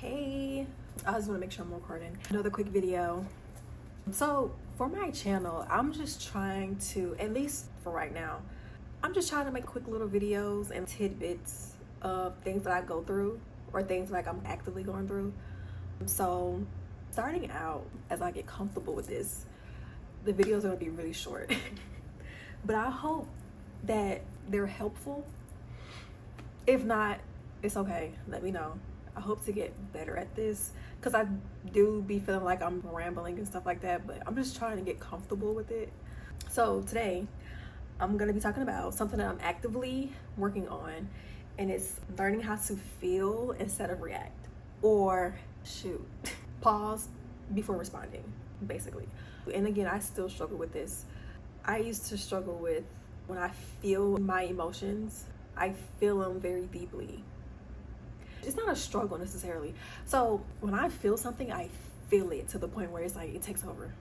Hey, I just want to make sure I'm recording another quick video. So for my channel, I'm just trying to, at least for right now, I'm just trying to make quick little videos and tidbits of things that I go through or things like I'm actively going through. So starting out, as I get comfortable with this, the videos are gonna be really short. But I hope that they're helpful. If not, it's okay, let me know. I hope to get better at this because I do be feeling like I'm rambling and stuff like that, but I'm just trying to get comfortable with it. So today I'm gonna be talking about something that I'm actively working on, and it's learning how to feel instead of react, or shoot, pause before responding, basically. And again, I still struggle with this. I used to struggle with when I feel my emotions, I feel them very deeply. It's not a struggle necessarily. So when I feel something, I feel it to the point where it's like it takes over.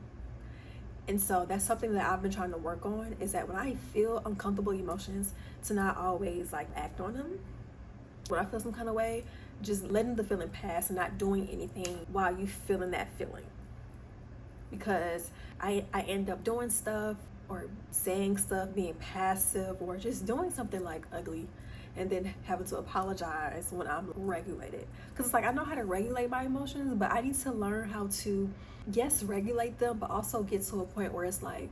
And so that's something that I've been trying to work on, is that when I feel uncomfortable emotions, to not always like act on them. When I feel some kind of way, just letting the feeling pass and not doing anything while you feeling that feeling. Because I end up doing stuff or saying stuff, being passive, or just doing something like ugly, and then having to apologize when I'm regulated. Because it's like, I know how to regulate my emotions, but I need to learn how to, yes, regulate them, but also get to a point where it's like,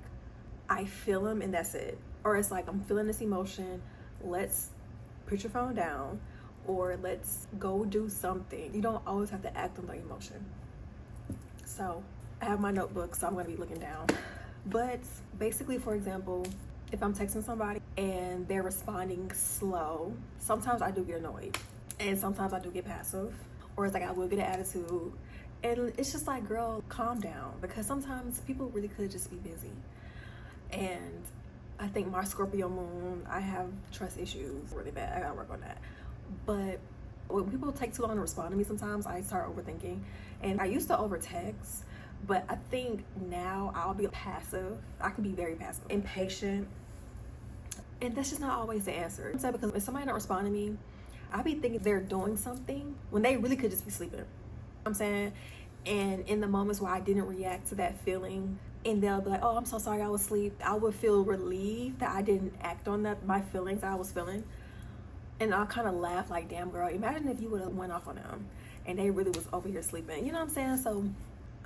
I feel them and that's it. Or it's like, I'm feeling this emotion, let's put your phone down, or let's go do something. You don't always have to act on the emotion. So I have my notebook, so I'm gonna be looking down. But basically, for example, if I'm texting somebody and they're responding slow, sometimes I do get annoyed, and sometimes I do get passive, or it's like I will get an attitude, and it's just like, girl, calm down, because sometimes people really could just be busy. And I think my Scorpio moon, I have trust issues really bad. I gotta work on that. But when people take too long to respond to me, sometimes I start overthinking, and I used to over text, but I think now I'll be passive. I can be very passive, impatient, and that's just not always the answer. Because if somebody don't respond to me, I be thinking they're doing something when they really could just be sleeping. You know what I'm saying? And in the moments where I didn't react to that feeling, and they'll be like, oh, I'm so sorry, I was asleep, I would feel relieved that I didn't act on that, my feelings that I was feeling. And I'll kind of laugh like, damn, girl, imagine if you would have went off on them and they really was over here sleeping. You know what I'm saying? So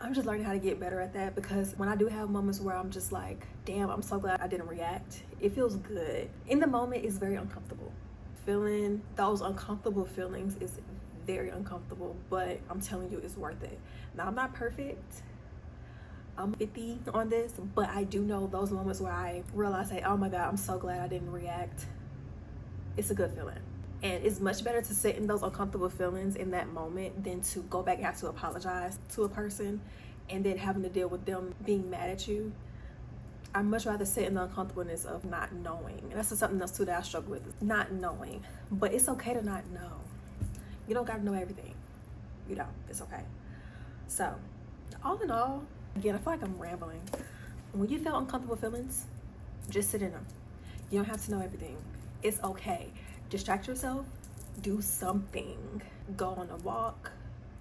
I'm just learning how to get better at that, because when I do have moments where I'm just like, damn, I'm so glad I didn't react, it feels good. In the moment, it's very uncomfortable. Feeling those uncomfortable feelings is very uncomfortable, but I'm telling you, it's worth it. Now, I'm not perfect. I'm 50 on this, but I do know those moments where I realize, like, oh my God, I'm so glad I didn't react. It's a good feeling. And it's much better to sit in those uncomfortable feelings in that moment than to go back and have to apologize to a person and then having to deal with them being mad at you. I'd much rather sit in the uncomfortableness of not knowing. And that's something else too that I struggle with, not knowing. But it's okay to not know. You don't gotta know everything. You don't, it's okay. So, all in all, again, I feel like I'm rambling. When you feel uncomfortable feelings, just sit in them. You don't have to know everything. It's okay. Distract yourself, do something, go on a walk.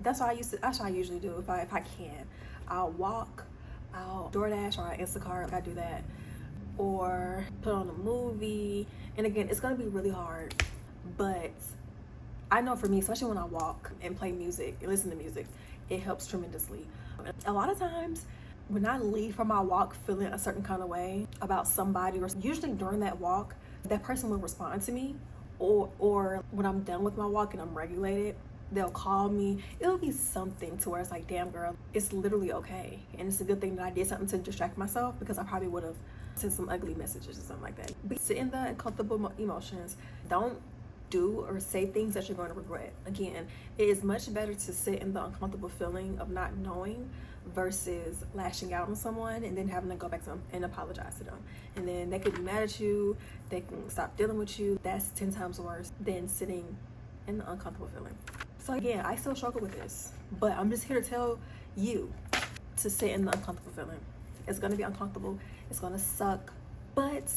That's what I usually do if I can. I'll walk, I'll DoorDash or I'll Instacart, I do that. Or put on a movie. And again, it's gonna be really hard, but I know for me, especially when I walk and play music and listen to music, it helps tremendously. A lot of times when I leave from my walk feeling a certain kind of way about somebody, or usually during that walk, that person will respond to me, or when I'm done with my walk and I'm regulated, they'll call me. It'll be something to where it's like, damn, girl, it's literally okay. And it's a good thing that I did something to distract myself, because I probably would have sent some ugly messages or something like that. But sit in the uncomfortable emotions. Don't do or say things that you're going to regret. Again, it is much better to sit in the uncomfortable feeling of not knowing versus lashing out on someone and then having to go back to them and apologize to them. And then they could be mad at you, they can stop dealing with you. That's 10 times worse than sitting in the uncomfortable feeling. So again, I still struggle with this, but I'm just here to tell you to sit in the uncomfortable feeling. It's gonna be uncomfortable, it's gonna suck, but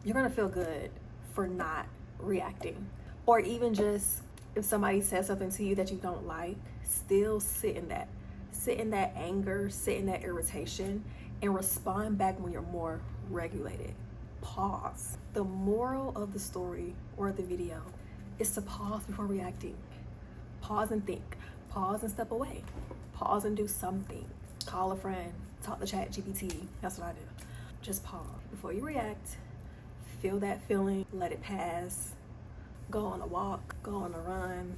you're gonna feel good for not reacting. Or even just if somebody says something to you that you don't like, still sit in that. Sit in that anger, sit in that irritation, and respond back when you're more regulated. Pause. The moral of the story or the video is to pause before reacting. Pause and think. Pause and step away. Pause and do something. Call a friend. Talk to ChatGPT. That's what I do. Just pause before you react. Feel that feeling. Let it pass. Go on a walk. Go on a run.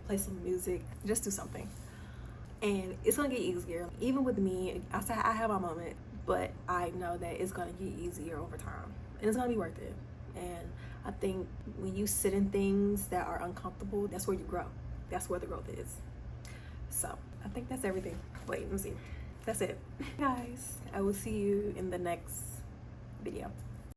Play some music. Just do something. And it's gonna get easier. Even with me, I say I have my moment, but I know that it's gonna get easier over time. And it's gonna be worth it. And I think when you sit in things that are uncomfortable, that's where you grow. That's where the growth is. So I think that's everything. Wait, let me see. That's it. Guys, I will see you in the next video.